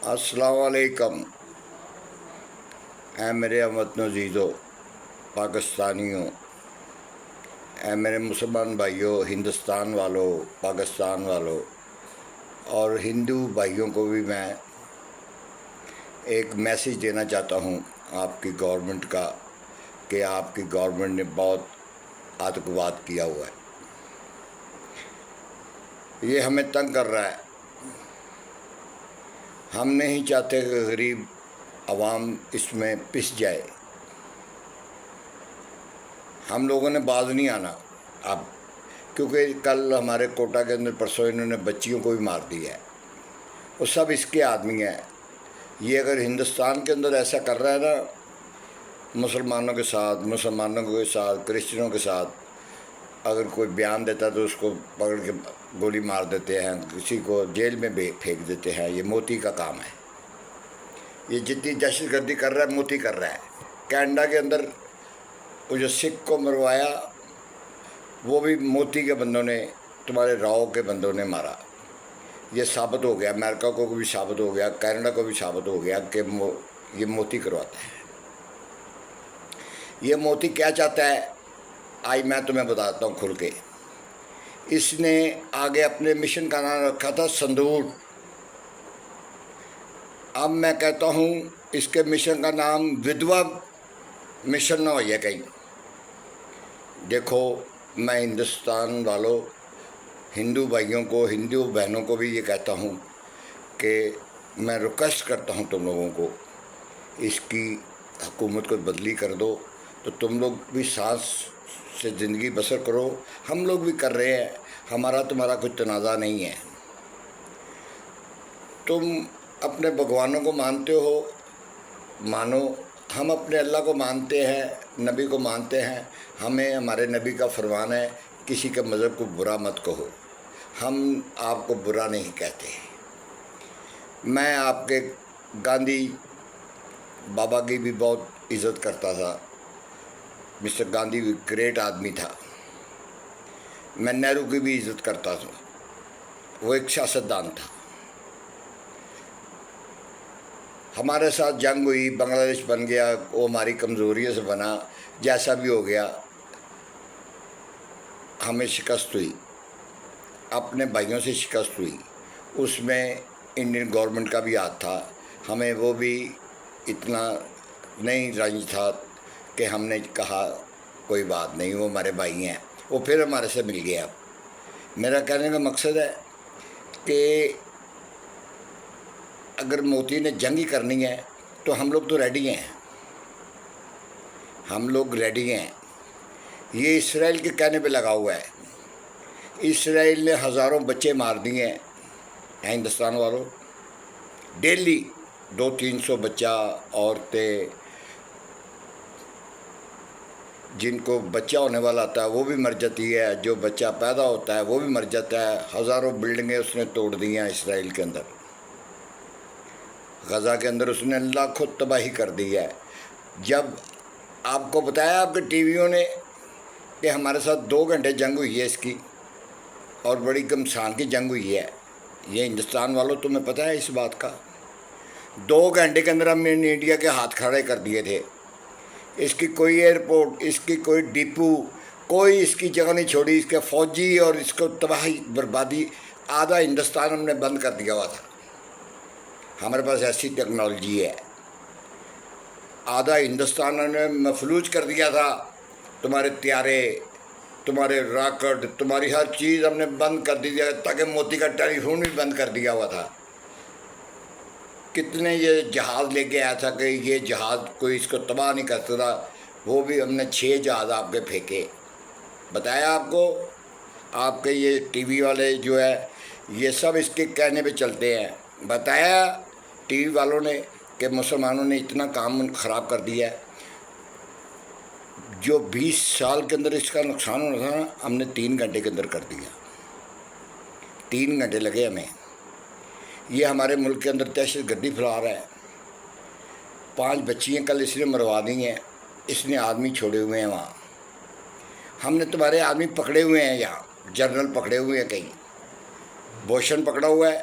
السلام علیکم۔ اے میرے ہموطن عزیزو، پاکستانیوں، اے میرے مسلمان بھائیوں، ہندوستان والوں، پاکستان والوں اور ہندو بھائیوں کو بھی میں ایک میسیج دینا چاہتا ہوں آپ کی گورنمنٹ کا کہ آپ کی گورنمنٹ نے بہت آتنکواد کیا ہوا ہے، یہ ہمیں تنگ کر رہا ہے۔ ہم نہیں چاہتے کہ غریب عوام اس میں پس جائے۔ ہم لوگوں نے باز نہیں آنا اب، کیونکہ کل ہمارے کوٹا کے اندر پرسوں انہوں نے بچیوں کو بھی مار دیا ہے۔ وہ سب اس کے آدمی ہیں۔ یہ اگر ہندوستان کے اندر ایسا کر رہا ہے نا، مسلمانوں کے ساتھ کرسچنوں کے ساتھ، اگر کوئی بیان دیتا تو اس کو پکڑ کے گولی مار دیتے ہیں، کسی کو جیل میں پھینک دیتے ہیں۔ یہ موتی کا کام ہے۔ یہ جتنی دہشت گردی کر رہا ہے موتی کر رہا ہے۔ کینیڈا کے اندر وہ جو سکھ کو مروایا وہ بھی موتی کے بندوں نے، تمہارے راؤ کے بندوں نے مارا۔ یہ ثابت ہو گیا، امریکہ کو بھی ثابت ہو گیا، کینیڈا کو بھی ثابت ہو گیا کہ یہ موتی کرواتا ہے۔ یہ موتی کیا چاہتا ہے آج میں تمہیں بتاتا ہوں کھل کے۔ اس نے آگے اپنے مشن کا نام رکھا تھا سندور۔ اب میں کہتا ہوں اس کے مشن کا نام ودوا مشن نہ ہو جائے کہیں۔ دیکھو، میں ہندوستان والوں، ہندو بھائیوں کو، ہندو بہنوں کو بھی یہ کہتا ہوں کہ میں ریکویسٹ کرتا ہوں تم لوگوں کو، اس کی حکومت کو بدلی کر دو تو تم لوگ بھی سانس سے زندگی بسر کرو۔ ہم لوگ بھی کر رہے ہیں، ہمارا تمہارا کوئی تنازع نہیں ہے۔ تم اپنے بھگوانوں کو مانتے ہو، مانو، ہم اپنے اللہ کو مانتے ہیں، نبی کو مانتے ہیں۔ ہمیں ہمارے نبی کا فرمان ہے کسی کے مذہب کو برا مت کہو۔ ہم آپ کو برا نہیں کہتے۔ میں آپ کے گاندھی بابا کی بھی بہت عزت کرتا تھا۔ مسٹر گاندھی بھی گریٹ آدمی تھا۔ میں نہرو کی بھی عزت کرتا تھا، وہ ایک سیاستدان تھا۔ ہمارے ساتھ جنگ ہوئی، بنگلہ دیش بن گیا، وہ ہماری کمزوریوں سے بنا، جیسا بھی ہو گیا، ہمیں شکست ہوئی، اپنے بھائیوں سے شکست ہوئی۔ اس میں انڈین گورنمنٹ کا بھی ہاتھ تھا۔ ہمیں وہ بھی اتنا نہیں رنج تھا کہ ہم نے کہا کوئی بات نہیں، وہ ہمارے بھائی ہیں، وہ پھر ہمارے سے مل گیا۔ میرا کہنے کا مقصد ہے کہ اگر موتی نے جنگ ہی کرنی ہے تو ہم لوگ تو ریڈی ہیں، ہم لوگ ریڈی ہیں۔ یہ اسرائیل کے کہنے پہ لگا ہوا ہے۔ اسرائیل نے ہزاروں بچے مار دیے ہیں ہندوستان والوں، ڈیلی 200-300 بچہ، عورتیں، جن کو بچہ ہونے والا ہوتا ہے وہ بھی مر جاتی ہے، جو بچہ پیدا ہوتا ہے وہ بھی مر جاتا ہے۔ ہزاروں بلڈنگیں اس نے توڑ دی ہیں اسرائیل کے اندر، غزہ کے اندر اس نے لاکھوں تباہی کر دی ہے۔ جب آپ کو بتایا آپ کے ٹی ویوں نے کہ ہمارے ساتھ 2 گھنٹے جنگ ہوئی ہے اس کی، اور بڑی گھمسان کی جنگ ہوئی ہے، یہ ہندوستان والوں تمہیں پتہ ہے اس بات کا؟ 2 گھنٹے کے اندر ہم نے انڈیا کے ہاتھ کھڑے کر دیے تھے۔ اس کی کوئی ایئرپورٹ، اس کی کوئی ڈپو، کوئی اس کی جگہ نہیں چھوڑی۔ اس کے فوجی اور اس کو تباہی بربادی، آدھا ہندوستان ہم نے بند کر دیا ہوا تھا۔ ہمارے پاس ایسی ٹیکنالوجی ہے، آدھا ہندوستان ہم نے مفلوج کر دیا تھا۔ تمہارے طیارے، تمہارے راکٹ، تمہاری ہر چیز ہم نے بند کر دی، تاکہ موتی کا ٹیلی فون بھی بند کر دیا ہوا تھا۔ کتنے یہ جہاز لے کے آیا تھا کہ یہ جہاز کوئی اس کو تباہ نہیں کرتا تھا، وہ بھی ہم نے 6 جہاز آپ کے پھینکے۔ بتایا آپ کو؟ آپ کے یہ ٹی وی والے جو ہے یہ سب اس کے کہنے پہ چلتے ہیں۔ بتایا ٹی وی والوں نے کہ مسلمانوں نے اتنا کام خراب کر دیا ہے۔ جو 20 سال کے اندر اس کا نقصان ہونا تھا نا، ہم نے 3 گھنٹے کے اندر کر دیا۔ 3 گھنٹے لگے ہمیں۔ یہ ہمارے ملک کے اندر دہشت گردی پھیلا رہا ہے۔ 5 بچیاں کل اس نے مروا دی ہیں، اس نے آدمی چھوڑے ہوئے ہیں وہاں۔ ہم نے تمہارے آدمی پکڑے ہوئے ہیں، یہاں جنرل پکڑے ہوئے ہیں، کہیں بھوشن پکڑا ہوا ہے،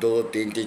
2, 3,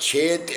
6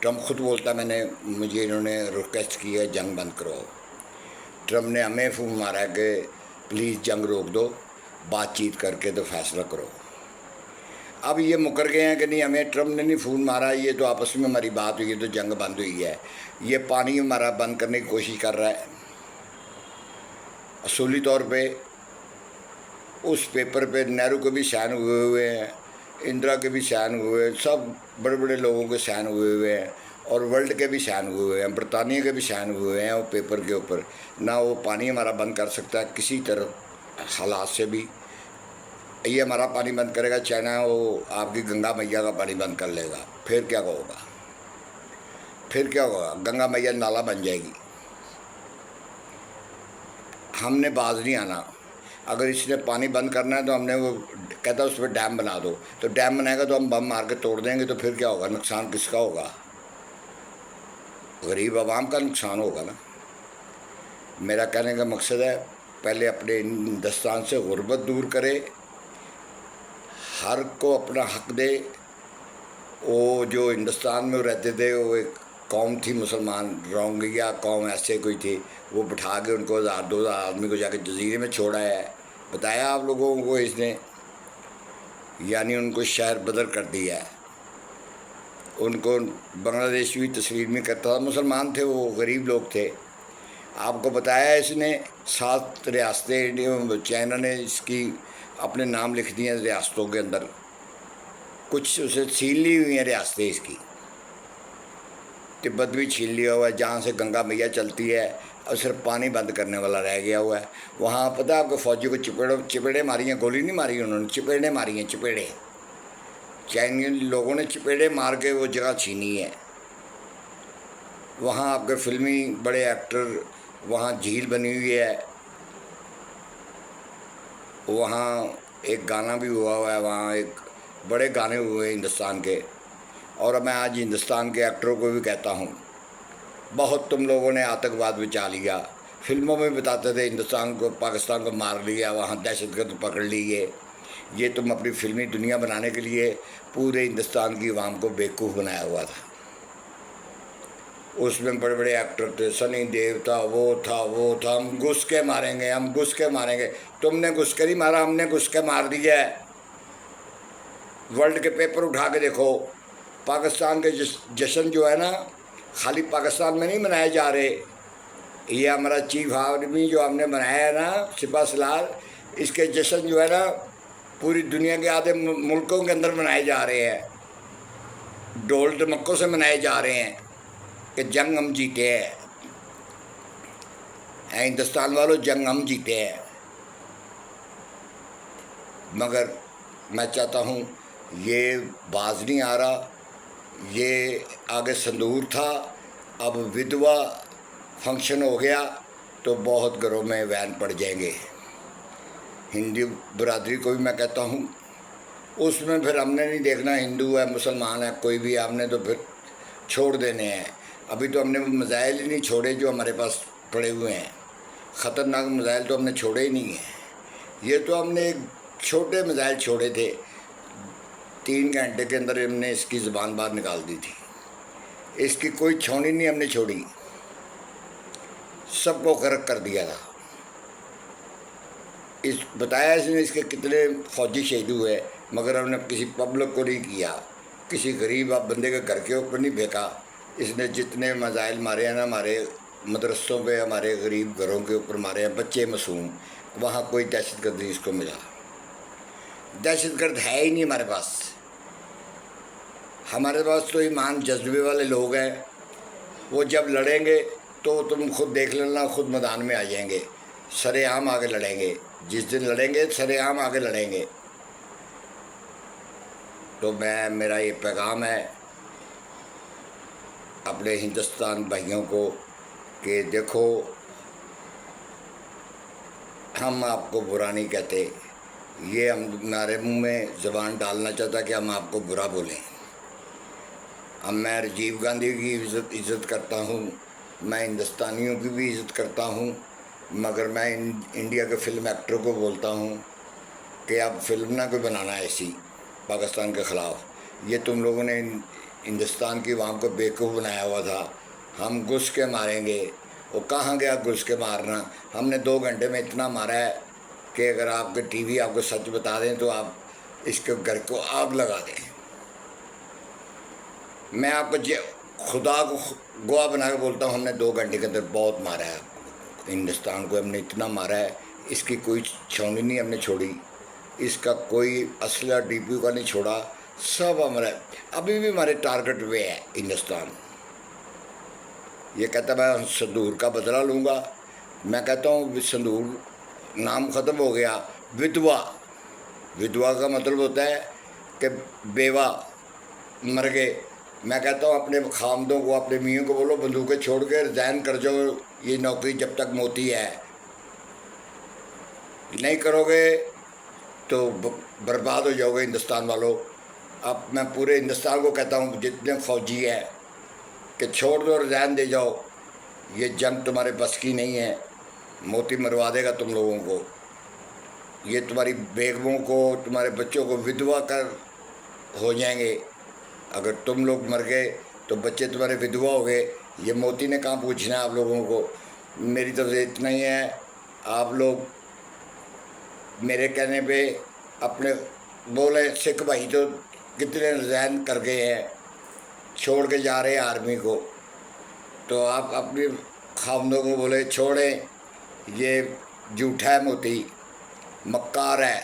ٹرمپ خود بولتا ہے مجھے انہوں نے ریکویسٹ کی ہے جنگ بند کرو. ٹرمپ نے ہمیں فون مارا ہے کہ پلیز جنگ روک دو, بات چیت کر کے تو فیصلہ کرو. اب یہ مکر گئے ہیں کہ نہیں, ہمیں ٹرمپ نے نہیں فون مارا, یہ تو آپس میں ہماری بات ہوئی ہے تو جنگ بند ہوئی ہے. یہ پانی ہمارا بند کرنے کی کوشش کر رہا ہے. اصولی طور پہ اس پیپر پہ نہرو کے بھی سائن ہوئے ہیں, اندرا کے بھی سائن ہوئے ہیں, سب بڑے بڑے لوگوں کے سائن ہوئے ہیں, اور ورلڈ کے بھی سائن ہوئے ہیں, برطانیہ کے بھی سائن ہوئے ہیں وہ پیپر کے اوپر. نہ وہ پانی ہمارا بند کر سکتا ہے کسی طرح حالات سے بھی. یہ ہمارا پانی بند کرے گا, چائنا وہ آپ کی گنگا میاں کا پانی بند کر لے گا, پھر کیا ہوگا؟ پھر کیا ہوگا؟ گنگا میاں نالا بن جائے گی. ہم نے باز نہیں آنا. اگر اس نے پانی بند کرنا ہے تو ہم نے وہ کہتا اس پہ ڈیم بنا دو, تو ڈیم بنائے گا تو ہم بم مار کے توڑ دیں گے, تو پھر کیا ہوگا؟ نقصان کس کا ہوگا؟ غریب عوام کا نقصان ہوگا نا. میرا کہنے کا مقصد ہے پہلے اپنے ہندوستان سے غربت دور کرے, ہر کو اپنا حق دے. وہ جو ہندوستان میں رہتے تھے وہ ایک قوم تھی مسلمان, روہنگیا قوم ایسے کوئی تھی, وہ بٹھا کے ان کو 1000-2000 آدمی کو جا کے جزیرے میں چھوڑا ہے. بتایا آپ لوگوں کو اس نے, یعنی ان کو شہر بدر کر دیا ہے. ان کو بنگلہ دیش بھی تصویر میں کرتا تھا, مسلمان تھے وہ, غریب لوگ تھے. آپ کو بتایا اس نے 7 ریاستیں, چائنا نے اس کی اپنے نام لکھ دیے ہیں ریاستوں کے اندر, کچھ اسے چھین لی ہوئی ہیں ریاستیں اس کی. تبت بھی چھین لیا ہوا ہے, جہاں سے گنگا میاں چلتی ہے, اور صرف پانی بند کرنے والا رہ گیا ہوا ہے. وہاں پتہ ہے آپ کو فوجی کو چپیڑے ماری ہیں, گولی نہیں ماری انہوں نے, چپیڑے ماری ہیں, چپیڑے. چائنیز لوگوں نے چپیڑے مار کے وہ جگہ چھینی ہے. وہاں آپ کے فلمی بڑے ایکٹر, وہاں جھیل بنی ہوئی ہے, وہاں ایک گانا بھی ہوا ہے, وہاں ایک بڑے گانے ہوئے ہیں ہندوستان کے. اور میں آج ہندوستان کے ایکٹروں کو بھی کہتا ہوں, بہت تم لوگوں نے آتنکواد بچا لیا. فلموں میں بتاتے تھے ہندوستان کو, پاکستان کو مار لیا, وہاں دہشت گرد پکڑ لیے. یہ تم اپنی فلمی دنیا بنانے کے لیے پورے ہندوستان کی عوام کو بیوقوف بنایا ہوا تھا. اس میں بڑے بڑے ایکٹر تھے, سنی دیو تھا, وہ تھا, ہم گھس کے ماریں گے, ہم گھس کے ماریں گے. تم نے گھس کے نہیں مارا, ہم نے گھس کے مار دیا ہے. ورلڈ کے پیپر اٹھا کے دیکھو, پاکستان کے جشن جو ہے نا, خالی پاکستان میں نہیں منائے جا رہے. یہ ہمارا چیف آرمی جو ہم نے بنایا ہے نا, سپہ سالار, اس کے جشن جو ہے نا پوری دنیا کے آدھے ملکوں کے اندر منائے جا رہے ہیں. ڈھول ڈمکوں سے منائے جا رہے ہیں کہ جنگ ہم جیتے ہیں. ہندوستان والوں, جنگ ہم جیتے ہیں. مگر میں چاہتا ہوں یہ باز نہیں آ رہا. یہ آگے سندور تھا, اب ودوا فنکشن ہو گیا تو بہت گھروں میں وین پڑ جائیں گے. ہندو برادری کو بھی میں کہتا ہوں, اس میں پھر ہم نے نہیں دیکھنا ہندو ہے مسلمان ہے کوئی بھی, ہم نے تو پھر چھوڑ دینے ہیں. ابھی تو ہم نے میزائل ہی نہیں چھوڑے جو ہمارے پاس پڑے ہوئے ہیں. خطرناک میزائل تو ہم نے چھوڑے ہی نہیں ہیں. یہ تو ہم نے ایک چھوٹے میزائل چھوڑے تھے, 3 گھنٹے کے اندر ہم نے اس کی زبان باہر نکال دی تھی. اس کی کوئی چھونی نہیں ہم نے چھوڑی, سب کو غرق کر دیا تھا. بتایا اس نے اس کے کتنے فوجی شہید ہوئے, مگر ہم نے کسی پبلک کو نہیں کیا, کسی غریب بندے کے گھر کے اوپر نہیں پھینکا. اس نے جتنے میزائل مارے ہیں نا, ہمارے مدرسوں پہ, ہمارے غریب گھروں کے اوپر مارے ہیں, بچے معصوم. وہاں کوئی دہشت گرد نہیں اس کو ملا. دہشت گرد ہے ہی نہیں ہمارے پاس. ہمارے پاس تو ایمان جذبے والے لوگ ہیں. وہ جب لڑیں گے تو تم خود دیکھ لینا, خود میدان میں آ جائیں گے, سرے عام آگے لڑیں گے. جس دن لڑیں گے سرے عام آگے لڑیں گے. تو میرا یہ پیغام ہے اپنے ہندوستان بھائیوں کو کہ دیکھو, ہم آپ کو برا نہیں کہتے. یہ ہمارے منہ میں زبان ڈالنا چاہتا کہ ہم آپ کو برا بولیں. اب میں راجیو گاندھی کی عزت کرتا ہوں, میں ہندوستانیوں کی بھی عزت کرتا ہوں, مگر میں انڈیا کے فلم ایکٹروں کو بولتا ہوں کہ اب فلم نہ کوئی بنانا ایسی پاکستان کے خلاف. یہ تم لوگوں نے ہندوستان کی عوام کو بیوقوف بنایا ہوا تھا، ہم گھس کے ماریں گے. وہ کہاں گیا گھس کے مارنا؟ ہم نے 2 گھنٹے میں اتنا مارا ہے کہ اگر آپ کے ٹی وی آپ کو سچ بتا دیں تو آپ اس کے گھر کو آگ لگا دیں. میں آپ کو خدا کو گواہ بنا کے بولتا ہوں، ہم نے 2 گھنٹے کے اندر بہت مارا ہے ہندوستان کو. ہم نے اتنا مارا ہے، اس کی کوئی چھاؤنی نہیں ہم نے چھوڑی، اس کا کوئی اسلحہ ڈی پی کا نہیں چھوڑا. سب ہمارا ابھی بھی ہمارے ٹارگٹ پہ ہے ہندوستان. یہ کہتا میں سندور کا بدلہ لوں گا. میں کہتا ہوں سندور نام ختم ہو گیا. ودوا کا مطلب ہوتا ہے کہ بیوہ مر گئے. میں کہتا ہوں اپنے خامدوں کو، اپنے میوں کو بولو بندوقیں چھوڑ کے ریزائن کر جاؤ، یہ نوکری جب تک موتی ہے. نہیں کرو گے تو برباد ہو جاؤ گے ہندوستان والوں. اب میں پورے ہندوستان کو کہتا ہوں جتنے فوجی ہیں کہ چھوڑ دو، ریزائن دے جاؤ. یہ جنگ تمہارے بس کی نہیں ہے. موتی مروا دے گا تم لوگوں کو. یہ تمہاری بیگموں کو، تمہارے بچوں کو ودوا کر ہو جائیں گے. اگر تم لوگ مر گئے تو بچے تمہارے ودوا ہو گئے. یہ موتی نے کہاں پوچھنا ہے آپ لوگوں کو. میری طرف سے اتنا ہی ہے. آپ لوگ میرے کہنے پہ اپنے بولے سکھ بھائی تو کتنے ریزائن کر گئے ہیں، چھوڑ کے جا رہے ہیں آرمی کو. تو آپ اپنی خامدوں کو بولے چھوڑیں، یہ جھوٹا ہے موتی، مکار ہے.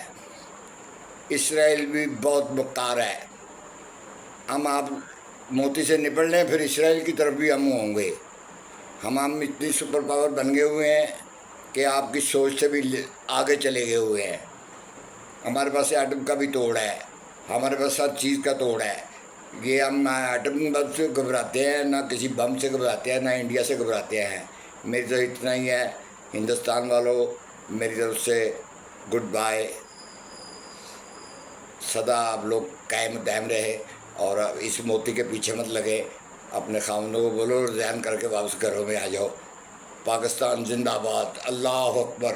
اسرائیل بھی بہت مکار ہے. ہم آپ موتی سے نپٹ لیں پھر اسرائیل کی طرف بھی ہم ہوں گے. ہم اتنی سپر پاور بن گئے ہوئے ہیں کہ آپ کی سوچ سے بھی آگے چلے گئے ہوئے ہیں. ہمارے پاس ایٹم کا بھی توڑ ہے، ہمارے پاس ہر چیز کا توڑ ہے. یہ ہم ایٹم بم سے گھبراتے ہیں، نہ کسی بم سے گھبراتے ہیں، نہ انڈیا سے گھبراتے ہیں. میری طرف اتنا ہی ہے. ہندوستان والوں میری طرف سے گڈ بائے. سدا آپ لوگ قائم دائم رہے اور اس موتی کے پیچھے مت لگے. اپنے خامدوں کو بولو ریزائن کر کے واپس گھروں میں آ جاؤ. پاکستان زندہ باد. اللہ اکبر.